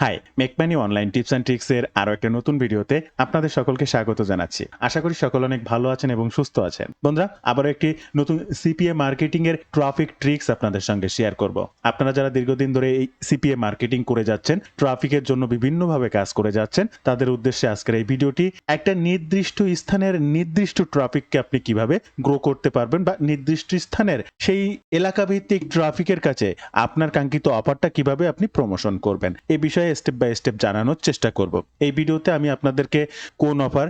High, make money online tips and tricks এর আরো একটা নতুন ভিডিওতে আপনাদের সকলকে স্বাগত জানাচ্ছি। আশা করি সকলে অনেক ভালো আছেন এবং সুস্থ আছেন। বন্ধুরা, আবারও একটি নতুন সিপিএ মার্কেটিং এর ট্রাফিক ট্রিক্স আপনাদের সঙ্গে শেয়ার করব। আপনারা যারা দীর্ঘদিন ধরে এই সিপিএ মার্কেটিং করে যাচ্ছেন, ট্রাফিকের জন্য বিভিন্নভাবে কাজ করে যাচ্ছেন, তাদের উদ্দেশ্যে আজকের এই ভিডিওটি একটা নির্দিষ্ট স্থানের নির্দিষ্ট ট্রাফিককে আপনি কিভাবে গ্রো করতে পারবেন বা নির্দিষ্ট স্থানের সেই এলাকা ভিত্তিক ট্রাফিকের কাছে আপনার কাঙ্ক্ষিত অফারটা কিভাবে আপনি প্রমোশন করবেন এই বিষয়ে স্টেপ বাই স্টেপ জানানোর চেষ্টা করব। এই ভিডিওতে আমি আপনাদেরকে কোন অফার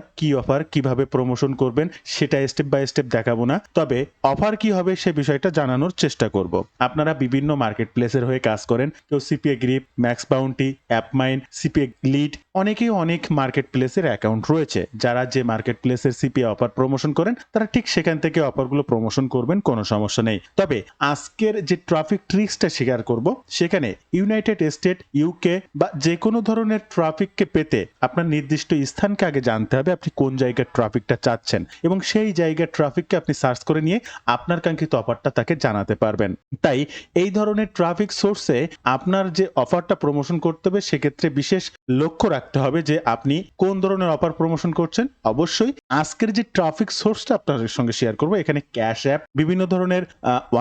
কিভাবে প্রমোশন করবেন সেটা স্টেপ বাই স্টেপ দেখাবো না, তবে অফার কি হবে সে বিষয়টা জানানোর চেষ্টা করব। আপনারা বিভিন্ন মার্কেট প্লেসের হয়ে কাজ করেন, কেউ CPA grip, max bounty, Appmine, CPA lead, অনেকেই অনেক মার্কেট প্লেসের অ্যাকাউন্ট রয়েছে। যারা যে মার্কেট প্লেসের সিপিএ অফার প্রমোশন করেন তারা ঠিক সেখান থেকে অফারগুলো প্রমোশন করবেন, কোনো সমস্যা নেই। তবে আজকের যে ট্রাফিক ট্রিক্সটা শেয়ার করব সেখানে ইউনাইটেড স্টেট, ইউকে বা যে কোনো ধরনের ট্রাফিককে পেতে আপনার নির্দিষ্ট স্থানকে আগে জানতে হবে আপনি কোন জায়গার ট্রাফিকটা চাচ্ছেন, এবং সেই জায়গার ট্রাফিককে আপনি সার্চ করে নিয়ে আপনার কাঙ্ক্ষিত অফারটা তাকে জানাতে পারবেন। তাই এই ধরনের ট্রাফিক সোর্সে আপনার যে অফারটা প্রমোশন করতে হবে সেক্ষেত্রে বিশেষ লক্ষ্য রাখতে হবে যে আপনি কোন ধরনের অফার প্রমোশন করছেন। অবশ্যই আজকের যে ট্রাফিক সোর্সটা আপনাদের সঙ্গে শেয়ার করব, এখানে ক্যাশ অ্যাপ, বিভিন্ন ধরনের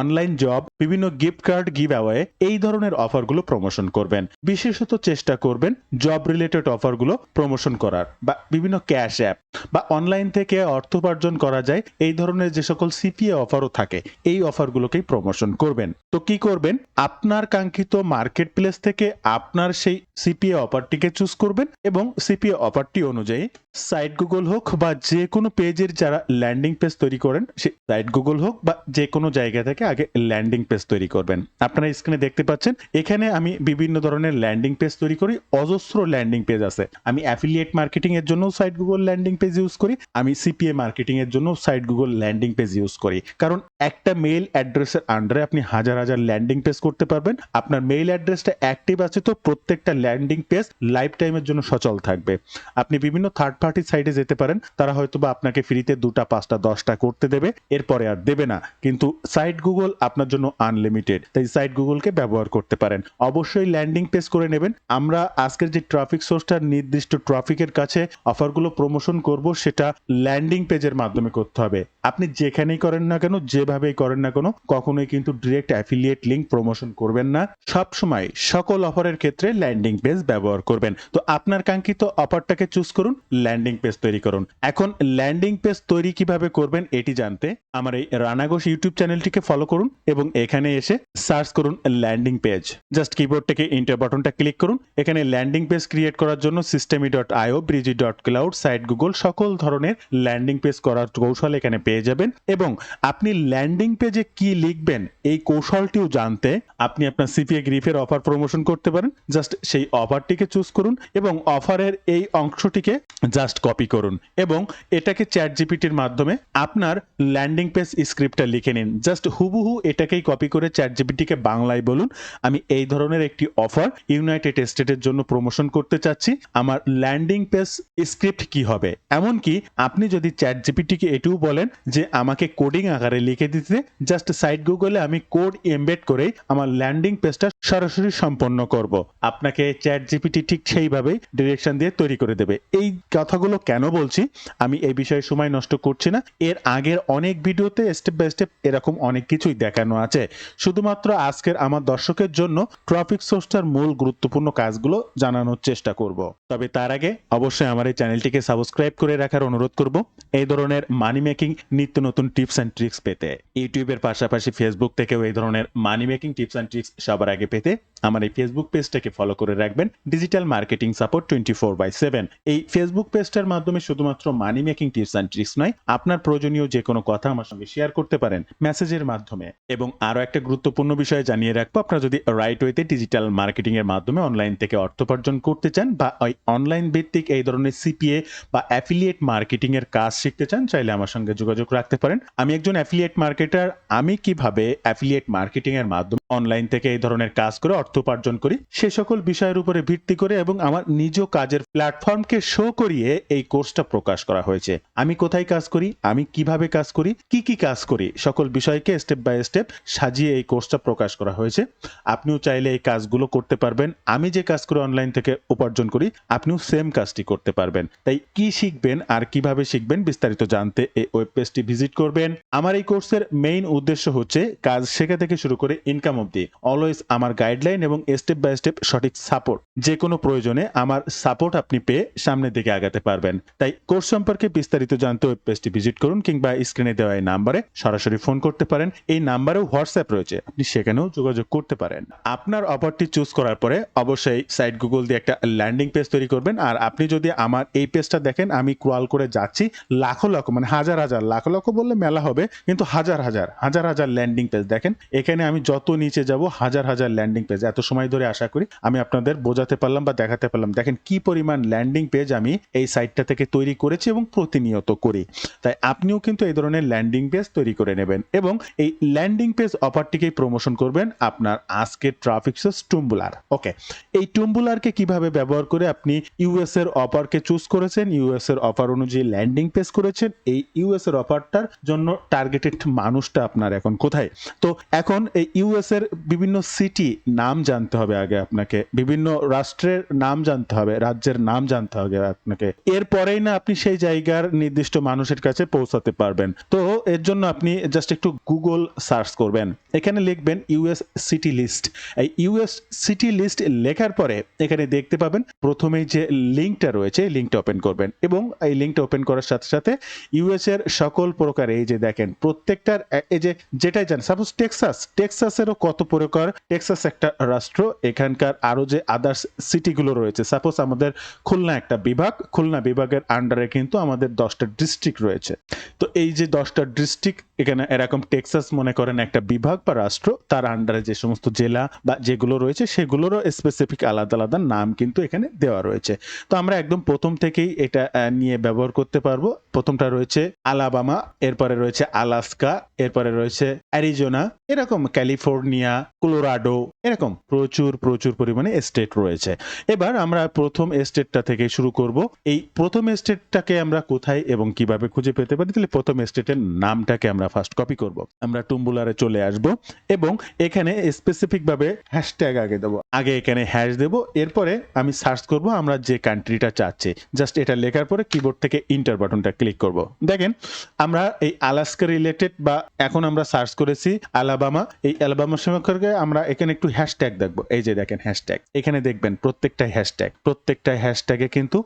অনলাইন জব, বিভিন্ন গিফট কার্ড, গিভ অ্যাওয়ে, এই ধরনের অফারগুলো প্রমোশন করবেন। বিশেষত চেষ্টা করবেন জব রিলেটেড অফারগুলো প্রমোশন করার, বা বিভিন্ন ক্যাশ অ্যাপ বা অনলাইন থেকে অর্থ উপার্জন করা যায় এই ধরনের যে সকল সিপিএ অফারও থাকে এই অফারগুলোকেই প্রমোশন করবেন। তো কি করবেন, আপনার কাঙ্ক্ষিত মার্কেট প্লেস থেকে আপনার সেই সিপিএ অফারটিকে চুজ করবেন এবং সিপিএ অফারটি অনুযায়ী সাইট গুগল হোক বা যে কোনো পেজের যারা ল্যান্ডিং পেজ তৈরি করেন, সেই সাইট গুগল হোক বা যে কোনো জায়গা থেকে আগে ল্যান্ডিং পেজ তৈরি করবেন। আপনারা স্ক্রিনে দেখতে পাচ্ছেন এখানে আমি বিভিন্ন ধরনের ল্যান্ডিং পেজ তৈরি করি, অজস্র ল্যান্ডিং পেজ আছে। আমি অ্যাফিলিয়েট মার্কেটিং এর জন্য site Google landing page use করি, আমি সিপিএ মার্কেটিং এর জন্য site Google landing page use করি, কারণ একটা মেইল অ্যাড্রেসের আন্ডারে আপনি হাজার হাজার ল্যান্ডিং পেজ করতে পারবেন। আপনার মেইল অ্যাড্রেসটা অ্যাক্টিভ আছে তো প্রত্যেকটা ল্যান্ডিং পেজ লাইফ টাইমের জন্য সচল থাকবে। আপনি বিভিন্ন থার্ড পার্টি সাইটে যেতে পারেন, তারা হয়তোবা আপনাকে ফ্রিতে 2টা 5টা 10টা করতে দেবে, এরপরে আর দেবে না, কিন্তু সাইট গুগল আপনার জন্য আনলিমিটেড, তাই সাইট গুগলকে ব্যবহার করতে পারেন। অবশ্যই ল্যান্ডিং পেজ করে নেবেন। আমরা আজকের যে ট্রাফিক সোর্সটা নির্দিষ্ট ট্রাফিকের কাছে অফারগুলো প্রমোশন করব সেটা ল্যান্ডিং পেজের মাধ্যমে করতে হবে। আপনি যেখানেই করেন না কেন, যেভাবেই করেন না কেন, কখনোই কিন্তু ডিরেক্ট অ্যাফিলিয়েট লিংক প্রমোশন করবেন না। সব সময় সকল অফারের ক্ষেত্রে ল্যান্ডিং পেজ ব্যবহার করবেন। তো আপনার কাঙ্ক্ষিত অফারটাকে চুজ করুন, ল্যান্ডিং পেজ তৈরি করুন। এখন ল্যান্ডিং পেজ তৈরি কিভাবে করবেন এটি জানতে আমার এই রানা ঘোষ ইউটিউব চ্যানেলটিকে ফলো করুন এবং এখানে এসে সার্চ করুন ল্যান্ডিং পেজ। জাস্ট কিবোর্ড থেকে এন্টার বাটনটা ক্লিক করুন। এখানে ল্যান্ডিং পেজ ক্রিয়েট করার জন্য systemy.io, breezy.cloud, সাইট গুগল সকল ধরনের ল্যান্ডিং পেজ করার কৌশল এখানে পেয়ে যাবেন, এবং আপনি ল্যান্ডিং পেজে কি লিখবেন এই কৌশলটিও জানতে আপনি আপনার সিপিএ গ্রিফের অফার প্রমোশন করতে পারেন। জাস্ট সেই অফারটিকে চুজ করুন এবং অফারের এই অংশটিকে জাস্ট কপি করুন এবং এটাকে চ্যাট জিপিটির মাধ্যমে আপনার ল্যান্ডিং পেজ স্ক্রিপ্টটা লিখে নিন। জাস্ট হুবহু এটাকেই কপি করে চ্যাট জিপিটিকে বাংলায় বলুন, আমি এই ধরনের একটি অফার ইউনাইটেড স্টেটের জন্য প্রমোশন করতে চাচ্ছি, আমার ল্যান্ডিং পেজ স্ক্রিপ্ট কি হবে। এমনকি আপনি যদি চ্যাট জিপিটিকে এটিও বলেন যে আমাকে কোডিং আকারে লিখে দিতে, জাস্ট সাইট গুগলে আমি কোড এমবেড করে আমার ল্যান্ডিং পেজটা সরাসরি সম্পন্ন করব, আপনাকে চ্যাট জিপিটি ঠিক সেইভাবেই ডিরেকশন দিয়ে তৈরি করে দেবে। এই কথাগুলো কেন বলছি, আমি এই বিষয়ে সময় নষ্ট করছি না, এর আগের অনেক ভিডিওতে স্টেপ বাই স্টেপ এরকম অনেক কিছুই দেখানো আছে। শুধুমাত্র আজকের আমার দর্শকের জন্য ট্রাফিক সোর্সটার মূল গুরুত্বপূর্ণ কাজগুলো জানানোর চেষ্টা করব। তবে তার আগে অবশ্যই আমার এই চ্যানেলটিকে সাবস্ক্রাইব করে রাখার অনুরোধ করব এই ধরনের মানি মেকিং নিত্য নতুন টিপস অ্যান্ড ট্রিক্স পেতে। ইউটিউবের পাশাপাশি ফেসবুক থেকেও এই ধরনের মানি মেকিং টিপস অ্যান্ড ট্রিক্স সবার আগে পেতে আমার এই ফেসবুক পেজটাকে ফলো করে রাখবেন, ডিজিটাল মার্কেটিং সাপোর্ট 24/7। এই ফেসবুক পেজটার মাধ্যমে শুধুমাত্র মানি মেকিং টিপস অ্যান্ড ট্রিক্স নয়, আপনার প্রয়োজনীয় যে কোনো কথা আমার সঙ্গে শেয়ার করতে পারেন মেসেজের মাধ্যমে। এবং আরো একটা গুরুত্বপূর্ণ বিষয় জানিয়ে রাখবো, আপনারা যদি রাইট ওয়েতে ডিজিটাল মার্কেটিং এর মাধ্যমে অনলাইন থেকে অর্থ উপার্জন করতে চান বা ওই অনলাইন ভিত্তিক এই ধরনের সিপিএ বা অ্যাফিলিয়েট মার্কেটিং এর কাজ শিখতে চান, চাইলে আমার সঙ্গে যোগাযোগ রাখতে পারেন। আমি একজন অ্যাফিলিয়েট মার্কেটার। আমি কিভাবে অ্যাফিলিয়েট মার্কেটিং এর মাধ্যমে অনলাইন থেকে এই ধরনের কাজ করে অর্থ উপার্জন করি, সে সকল বিষয়ের উপরে ভিত্তি করে এবং আমার নিজ কাজের প্ল্যাটফর্মকে শো করিয়ে এই কোর্সটা প্রকাশ করা হয়েছে। আমি কোথায় কাজ করি, আমি কিভাবে কাজ করি, কি কি কাজ করি, সকল বিষয়কে স্টেপ বাই স্টেপ সাজিয়ে এই কোর্সটা প্রকাশ করা হয়েছে। আপনিও চাইলে এই কাজগুলো করতে পারবেন। আমি যে কাজ করে অনলাইন থেকে উপার্জন করি, আপনিও সেম কাজটি করতে পারবেন। তাই কি শিখবেন আর কিভাবে শিখবেন বিস্তারিত জানতে এই ওয়েব পেজটি ভিজিট করবেন। আমার এই কোর্সের মেইন উদ্দেশ্য হচ্ছে কাজ শেখা থেকে শুরু করে ইনকাম অবধি অলওয়েজ আমার গাইডলাইন এবং স্টেপ বাই স্টেপ সঠিক সাপোর্ট। যে কোনো প্রয়োজনে আমার সাপোর্ট আপনি পেয়ে সামনের দিকে আগাতে পারবেন। তাই কোর্স সম্পর্কে বিস্তারিত জানতে ওয়েব পেজটি ভিজিট করুন কিংবা স্ক্রিনে দেওয়া এই নাম্বারে সরাসরি ফোন করতে পারেন। এই নাম্বারেও হোয়াটসঅ্যাপ রয়েছে, আপনি সেখানেও যোগাযোগ করতে পারেন। আপনার অফারটি চুজ করার পরে অবশ্যই সাইট গুগল দিয়ে একটা ল্যান্ডিং পেজ তৈরি করবেন। আর আপনি যদি আমার এই পেজটা দেখেন, আমি ক্রল করে যাচ্ছি লাখো লাখ মানে হাজার হাজার, লাখো লাখো বললে মেলা হবে, কিন্তু হাজার হাজার হাজার হাজার ল্যান্ডিং পেজ দেখেন। এখানে আমি যত নিচে যাব হাজার হাজার ল্যান্ডিং পেজ। এত সময় ধরে আশা করি আমি আপনাদের বোঝাতে পারলাম বা দেখাতে পারলাম। দেখেন কি পরিমাণ ল্যান্ডিং পেজ আমি এই সাইটটা থেকে তৈরি করেছি এবং প্রতিনিয়ত করি। তাই আপনিও কিন্তু এই ধরনের ল্যান্ডিং পেজ তৈরি করে নেবেন এবং এই ল্যান্ডিং পেজ অফারটিকেই প্রমোশন করবেন আপনার আজকের ট্রাফিক সোর্স টুম্বুলার। ওকে, এই টুম্বুলারকে কিভাবে ব্যবহার করে আপনি ইউএস এর অফারকে চুজ করেছেন, ইউএস এর অফার অনুযায়ী ল্যান্ডিং পেজ করেছেন, এই ইউএস এর অফারটার জন্য টার্গেটেড মানুষটা আপনার এখন কোথায়। তো এখন এই ইউএস এর বিভিন্ন সিটি নাম জানতে হবে আগে আপনাকে, বিভিন্ন রাষ্ট্রের নাম জানতে হবে, রাজ্যের নাম জানতে হবে আপনাকে। এরপরেই না আপনি সেই জায়গার নির্দিষ্ট মানুষের কাছে পৌঁছাতে পারবেন। তো এর জন্য আপনি জাস্ট একটু গুগল সার্চ করবেন, এখানে লিখবেন ইউএস সিটি লিস্ট। এই ইউএস সিটি লিস্ট লেখার পরে এখানে দেখতে পাবেন প্রথমেই যে লিঙ্কটা রয়েছে, এই লিঙ্কটা ওপেন করবেন এবং এই লিঙ্কটা ওপেন করার সাথে সাথে ইউএস এর সকল প্রকার এই যে দেখেন প্রত্যেকটার এই যে যেটাই জানেন, সাপোজ টেক্সাসেরও কত প্রকার, টেক্সাস একটা রাষ্ট্র, এখানকার আরো যে আদার্স সিটিগুলো রয়েছে, সাপোজ আমাদের খুলনা একটা বিভাগ, খুলনা বিভাগের আন্ডারে কিন্তু আমাদের 10টা ডিস্ট্রিক্ট রয়েছে। তো এই যে 10টা ডিস্ট্রিক্ট, এখানে এরকম টেক্সাস মনে করেন একটা বিভাগ বা রাষ্ট্র, তার আন্ডারে যে সমস্ত জেলা বা যেগুলো রয়েছে সেগুলোরও স্পেসিফিক আলাদা আলাদা নাম কিন্তু এখানে দেওয়া রয়েছে। তো আমরা একদম প্রথম থেকেই এটা নিয়ে ব্যবহার করতে পারবো। প্রথমটা রয়েছে আলাবামা, এরপরে রয়েছে আলাস্কা, এরপরে রয়েছে অ্যারিজোনা, এরকম ক্যালিফোর্নিয়া, কলোরাডো, এরকম প্রচুর প্রচুর পরিমাণে স্টেট রয়েছে। এবার আমরা প্রথম স্টেটটা থেকে শুরু করব। এই প্রথম স্টেটটাকে আমরা কোথায় এবং কিভাবে খুঁজে পেতে পারি, তাহলে প্রথম স্টেটের নামটাকে আমরা ফার্স্ট কপি করব। আমরা টুম্বুলারে চলে আসব এবং এখানে স্পেসিফিক ভাবে হ্যাশট্যাগ আগে দেবো, আগে এখানে হ্যাশ দেব, এরপরে আমি সার্চ করব আমরা যে কান্ট্রিটা চাচ্ছি। জাস্ট এটা লেখার পরে কিবোর্ড থেকে ইন্টার বাটনটা ক্লিক করব। দেখেন আমরা এই আলাস্কা রিলেটেড বা এখন আমরা সার্চ করেছি আলাবামা, এই আলাবামা সম্পর্কে আমরা এখানে একটু হ্যাশট্যাগ দেখবো। এই যে দেখেন হ্যাশট্যাগ, এখানে দেখবেন প্রত্যেকটাই হ্যাশট্যাগে কিন্তু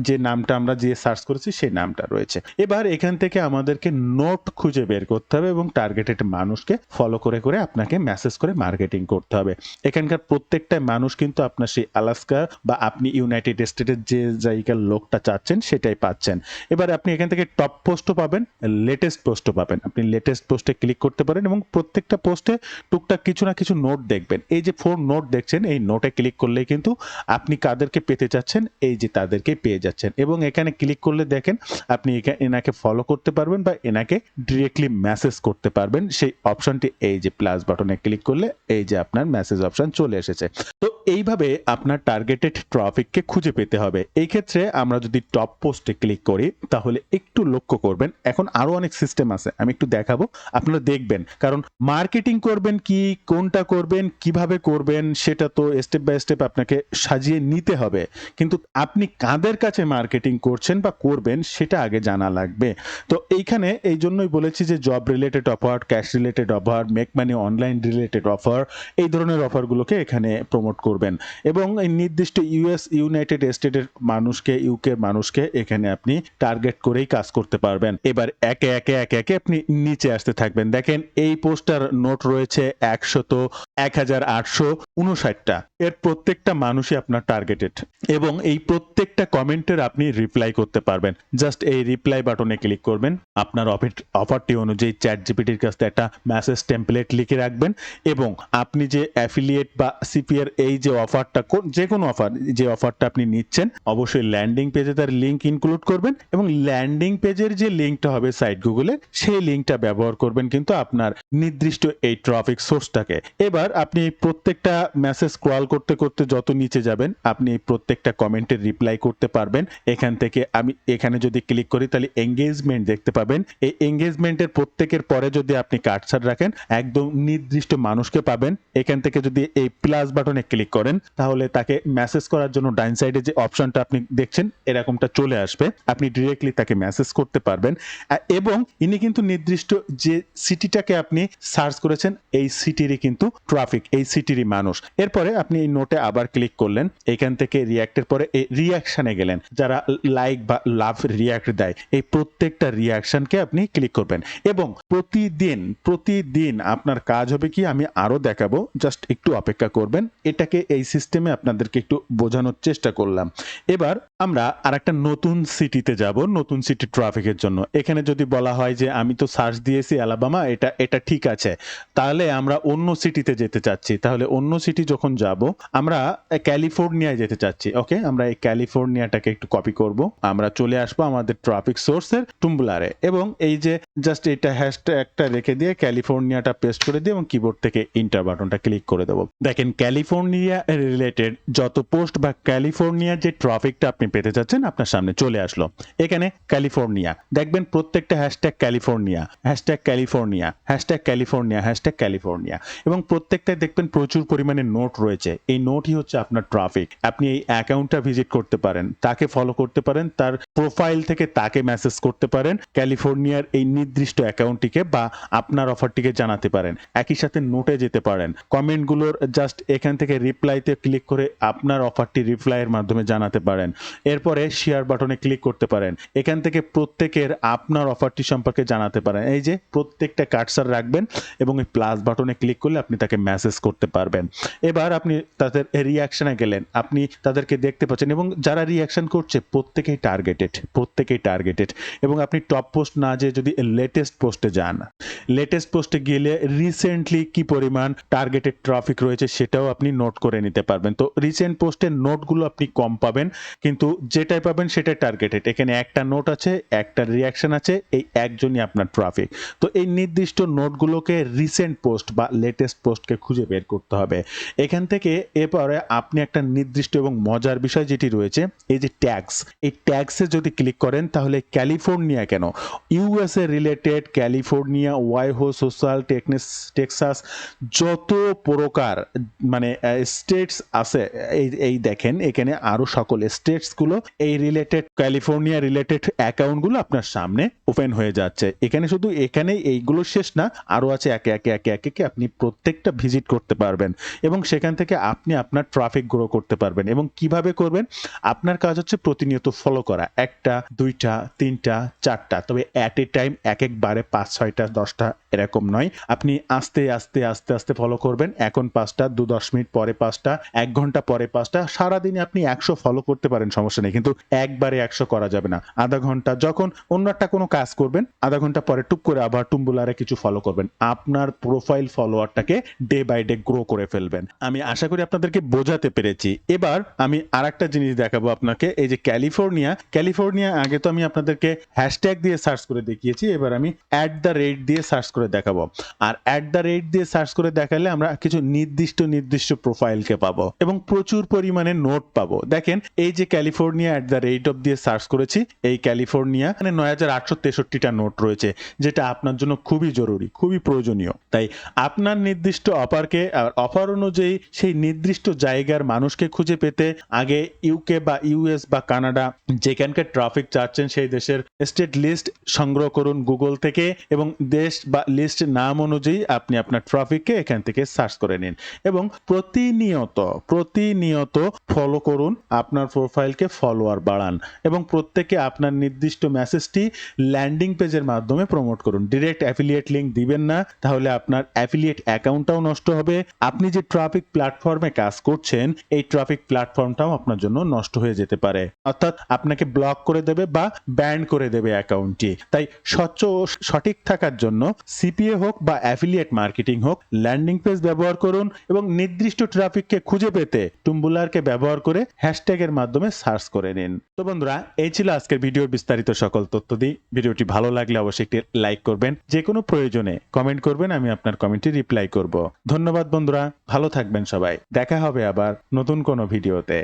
যে নামটা আমরা যে সার্চ করেছি সেই নামটা রয়েছে। এবার এখান থেকে আমাদেরকে নোট খুঁজে বের করতে হবে এবং টার্গেটেড মানুষকে ফলো করে করে আপনাকে মেসেজ করে মার্কেটিং করতে হবে। এখানকার প্রত্যেকটা মানুষ কিন্তু আপনার সেই আলাস্কা বা আপনি ইউনাইটেড স্টেটের যে জায়গার লোকটা চাচ্ছেন সেটাই পাচ্ছেন। এবার আপনি এখান থেকে টপ পোস্টও পাবেন, লেটেস্ট পোস্টও পাবেন। আপনি লেটেস্ট পোস্টে ক্লিক করতে পারেন এবং প্রত্যেকটা পোস্টে টুকটাক কিছু না কিছু নোট দেখবেন। এই যে 4 নোট দেখছেন, এই নোটে ক্লিক করলেই কিন্তু আপনি কাদেরকে পেতে যাচ্ছেন এই যে তাদেরকে পেয়ে যাচ্ছেন। এবং এখানে ক্লিক করলে দেখেন আপনি এনাকে ফলো করতে পারবেন বা এনাকে ডিরেক্টলি মেসেজ করতে পারবেন। সেই অপশনটি এই যে প্লাস বাটনে ক্লিক করলে এই যে আপনার মেসেজ অপশন চলে এসেছে। তো এইভাবে আপনার টার্গেটেড ট্রাফিককে খুঁজে পেতে হবে। এই ক্ষেত্রে আমরা যদি টপ পোস্টে ক্লিক করি তাহলে একটু লক্ষ্য করবেন, এখন আরো অনেক সিস্টেম আছে, আমি একটু দেখাবো, আপনারা দেখবেন। কারণ মার্কেটিং করবেন কি, কোনটা করবেন, কিভাবে করবেন, সেটা তো স্টেপ বাই স্টেপ আপনাকে সাজিয়ে নিতে হবে। কিন্তু আপনি কাদের কাছে মার্কেটিং করছেন বা করবেন সেটা আগে জানা লাগবে। তো এইখানে এই জন্যই বলেছি যে job related offer, cash related offer, make money online related offer, এই ধরনের অফারগুলোকে এখানে প্রমোট করবেন এবং এই নির্দিষ্ট ইউনাইটেড স্টেটের মানুষকে, ইউকের মানুষকে এখানে আপনি টার্গেট করেই কাজ করতে পারবেন। এবার একে একে আপনি নিচে আসতে থাকবেন। দেখেন এই পোস্টার নোট রয়েছে 1859টা এর প্রত্যেকটা মানুষই আপনার টার্গেটেড এবং এই প্রত্যেকটা কমেন্টের আপনি রিপ্লাই করতে পারবেন। জাস্ট এই রিপ্লাই বাটনে ক্লিক করবেন, আপনার অফারটি অনুযায়ী চ্যাট জিপিটির কাছ থেকে একটা মেসেজ টেমপ্লেট লিখে রাখবেন এবং আপনি যে অ্যাফিলিয়েট বা সিপিএর এই যে অফারটা, যে কোনো অফার, যে অফারটা আপনি নিচ্ছেন, অবশ্যই ল্যান্ডিং পেজে তার লিঙ্ক ইনক্লুড করবেন এবং ল্যান্ডিং পেজের যে লিঙ্কটা হবে সাইট গুগলে, সেই লিঙ্কটা ব্যবহার করবেন কিন্তু আপনার নির্দিষ্ট এই ট্রাফিক সোর্সটাকে। এবার আপনি এই প্রত্যেকটা মেসেজ স্ক্রল করতে করতে যত নিচে যাবেন, আপনি এই প্রত্যেকটা কমেন্টের রিপ্লাই করতে পারবেন। এখান থেকে আমি এখানে যদি ক্লিক করি তাহলে এঙ্গেজমেন্ট দেখতে পাবেন। এই এঙ্গেজমেন্টের প্রত্যেকের পরে যদি আপনি কাটছাড় রাখেন, একদম নির্দিষ্ট মানুষকে পাবেন। এখান থেকে যদি এই প্লাস বাটনে ক্লিক করেন তাহলে তাকে মেসেজ করার জন্য ডাইন সাইডে যে অপশনটা আপনি দেখছেন এরকমটা চলে আসবে, আপনি ডিরেক্টলি তাকে মেসেজ করতে পারবেন এবং ইনি কিন্তু নির্দিষ্ট যে সিটিটাকে আপনি সার্চ করেছেন এই সিটিরই কিন্তু ট্রাফিক, এই সিটিরই মানুষ। এরপরে আপনি এই নোটে আবার ক্লিক করলেন, এখান থেকে রিয়াক্টের পরে এই রিয়াকশনে গেলেন, যারা লাইক বা লাভ রিয়াক্ট দেয় এই প্রত্যেকটা রিয়াকশনকে আপনি ক্লিক করবেন এবং প্রতিদিন আপনার কাজ হবে কি আমি আরো দেখাবো, জাস্ট একটু অপেক্ষা করবেন। এটাকে এই সিস্টেমে আপনাদেরকে একটু বোঝানোর চেষ্টা করলাম। এবার আমরা আরেকটা নতুন সিটিতে যাব, নতুন সিটি ট্রাফিকের জন্য। এখানে যদি বলা হয় যে আমি তো সার্চ দিয়েছি অ্যালাবামা, এটা ঠিক আছে, তাহলে আমরা অন্য সিটিতে যেতে চাচ্ছি, তাহলে অন্য সিটি যখন যাব আমরা ক্যালিফোর্নিয়ায় যেতে চাচ্ছি। ওকে, আমরা এই ক্যালিফোর্নিয়াটাকে একটু কপি করব, আমরা চলে আসবো আমাদের ট্রাফিক সোর্সের টুম্বলারে এবং এই যে জাস্ট এটা হ্যাশট্যাগটা রেখে দিয়ে ক্যালিফোর্নিয়াটা পেস্ট করে দিয়ে এবং কিবোর্ড থেকে ইন্টার বাটনটা ক্লিক করে দেবো। দেখেন ক্যালিফোর্নিয়া রিলেটেড যত পোস্ট বা ক্যালিফোর্নিয়ার যে ট্রাফিকটা আপনি পেতে চাচ্ছেন আপনার সামনে চলে আসলো। এখানে ক্যালিফোর্নিয়া দেখবেন, প্রত্যেকটা hashtag California, hashtag California, hashtag California, hashtag California এবং প্রত্যেকটায় দেখবেন প্রচুর পরিমাণে নোট রয়েছে। এই নোটই হচ্ছে আপনার ট্রাফিক। আপনি এই অ্যাকাউন্টটা ভিজিট করতে পারেন, তাকে ফলো করতে পারেন, তার প্রোফাইল থেকে তাকে মেসেজ করতে পারেন, ক্যালিফোর্নিয়ার এই নির্দিষ্ট অ্যাকাউন্টটিকে বা আপনার অফারটিকে জানাতে পারেন। একই সাথে নোটে যেতে পারেন, কমেন্টগুলোর জাস্ট এখান থেকে রিপ্লাইতে ক্লিক করে আপনার অফারটি রিপ্লাইয়ের মাধ্যমে জানাতে পারেন। এরপরে শেয়ার বাটনে ক্লিক করতে পারেন, এখান থেকে প্রত্যেকের আপনার অফারটি সম্পর্কে জানাতে পারেন। এই যে প্রত্যেকটা কার্সার রাখবেন এবং এই প্লাস বাটনে ক্লিক করলে আপনি তাকে মেসেজ করতে পারবেন। এবার আপনি তাদের রিয়াকশনে গেলেন, আপনি তাদেরকে দেখতে পাচ্ছেন এবং যারা রিয়াকশন করছে প্রত্যেকেই টার্গেটেড এবং আপনি টপ পোস্ট না যেয়ে যদি লেটেস্ট পোস্টে যান, লেটেস্ট পোস্টে গেলে রিসেন্টলি কি পরিমাণ টার্গেটেড ট্রাফিক রয়েছে সেটাও আপনি নোট করে নিতে পারবেন। তো রিসেন্ট পোস্টের নোটগুলো আপনি কম পাবেন, কিন্তু যেটাই পাবেন সেটাই টার্গেটেড। এখানে একটা নোট আছে, একটা রিয়াকশন আছে, এই একজনই আপনার ট্রাফিক। তো এই নির্দিষ্ট নোটগুলোকে রিসেন্ট পোস্ট বা লেটেস্ট পোস্টকে খুঁজে বের করতে হবে। এখান থেকে এরপরে আপনি একটা নির্দিষ্ট এবং মজার বিষয় যেটি রয়েছে, এই যে ট্যাক্স, এই ট্যাক্সে যদি ক্লিক করেন তাহলে ক্যালিফোর্নিয়া কেন, ইউএসএ রিলেটেড ক্যালিফোর্নিয়া, ওয়াইহো, সোশ্যাল, টেক্সাস, যত প্রকার মানে স্টেটস আছে, এই দেখেন এখানে আরো সকল স্টেটসগুলো এই রিলেটেড ক্যালিফোর্নিয়া রিলেটেড অ্যাকাউন্টগুলো আপনার সামনে ওপেন হয়ে যাচ্ছে। এখানে শুধু এখানে এইগুলো শেষ না, আরো আছে একে আপনি প্রত্যেকটা ভিজিট করতে পারবেন এবং সেখান থেকে আপনি আপনার ট্রাফিক গ্রো করতে পারবেন। এবং কিভাবে করবেন, আপনার কাজ হচ্ছে প্রতিনিয়ত ফলো করা, একটা, দুইটা, তিনটা, চারটা, তবে অ্যাট এ টাইম একবারে 5, 6টা, 10টা এরকম নয়। আপনি আস্তে ফলো করবেন। এখন 5টা, 10 মিনিট পরে 5টা, 1 ঘন্টা পরে 5টা, সারাদিনে আপনি 100 ফলো করতে পারেন, সমস্যা নেই, কিন্তু একবারে 100 করা যাবে না। আধা ঘন্টা যখন অন্য একটা কোনো কাজ করবেন, আধা ঘন্টা পরে টুক করে আবার টুম্বুলারে কিছু ফলো করবেন। আপনার প্রোফাইল ফলোয়ারটাকে ডে বাই ডে গ্রো করে ফেলবেন। আমি আশা করি আপনাদেরকে বোঝাতে পেরেছি। এবার আমি আরেকটা জিনিস দেখাবো আপনাকে, এই যে ক্যালিফোর্নিয়া আগে তো আমি আপনাদেরকে হ্যাশট্যাগ দিয়ে সার্চ করে দেখিয়েছি, এবার আমি @ দিয়ে সার্চ করে দেখাবো। আর @ দিয়ে সার্চ করে দেখালে আমরা কিছু নির্দিষ্ট প্রোফাইলকে পাবো এবং প্রচুর পরিমাণে নোট পাবো। দেখেন এই যে ক্যালিফোর্নিয়া দিয়ে সার্চ করেছি, এই ক্যালিফোর্নিয়া মানে 9863টা নোট রয়েছে, যেটা আপনার জন্য খুবই জরুরি, খুবই প্রয়োজনীয়। তাই আপনার নির্দিষ্ট অফার অনুযায়ী সেই নির্দিষ্ট জায়গার মানুষকে খুঁজে পেতে আগে ইউকে বা ইউএস বা কানাডা যেখানকার ট্রাফিক চাচ্ছেন সেই দেশের স্টেট লিস্ট সংগ্রহ করুন গুগল থেকে এবং দেশ বা লিস্ট নাম অনুযায়ী আপনি আপনার ট্রাফিককে এখান থেকে সার্চ করে নিন এবং প্রতিনিয়ত ফলো করুন আপনার প্রোফাইলকে প্রত্যেকে ফলোয়ার বাড়ান এবং প্রত্যেকে আপনার নির্দিষ্ট মেসেজটি ল্যান্ডিং পেজের মাধ্যমে প্রমোট করুন। ডিরেক্ট অ্যাফিলিয়েট লিঙ্ক দিবেন না, তাহলে আপনার অ্যাফিলিয়েট অ্যাকাউন্টটাও নষ্ট হবে। আপনি যে ট্রাফিক প্ল্যাটফর্মে কাজ করছেন এই ট্রাফিক প্ল্যাটফর্মটাও আপনার জন্য নষ্ট হয়ে যেতে পারে, অর্থাৎ আপনাকে ব্লক করে দেবে বা ব্যান করে দেবে অ্যাকাউন্টটি। তাই স্বচ্ছ ও সঠিক থাকার জন্য সিপিএ হোক বা অ্যাফিলিয়েট মার্কেটিং হোক, ল্যান্ডিং পেজ ব্যবহার করুন এবং নির্দিষ্ট ট্রাফিককে খুঁজে পেতে টুম্বুলারকে ব্যবহার করে হ্যাশট্যাগের মাধ্যমে সার্চ করে নিন। তো বন্ধুরা, এই ছিল আজকের ভিডিওর বিস্তারিত সকল তথ্য দিই। ভিডিওটি ভালো লাগলে অবশ্যই একটি লাইক করবেন, যে কোনো প্রয়োজনে কমেন্ট করবেন, আমি আপনার কমেন্টে রিপ্লাই করব। ধন্যবাদ বন্ধুরা, ভালো থাকবেন সবাই, দেখা হবে আবার নতুন কোনো ভিডিওতে।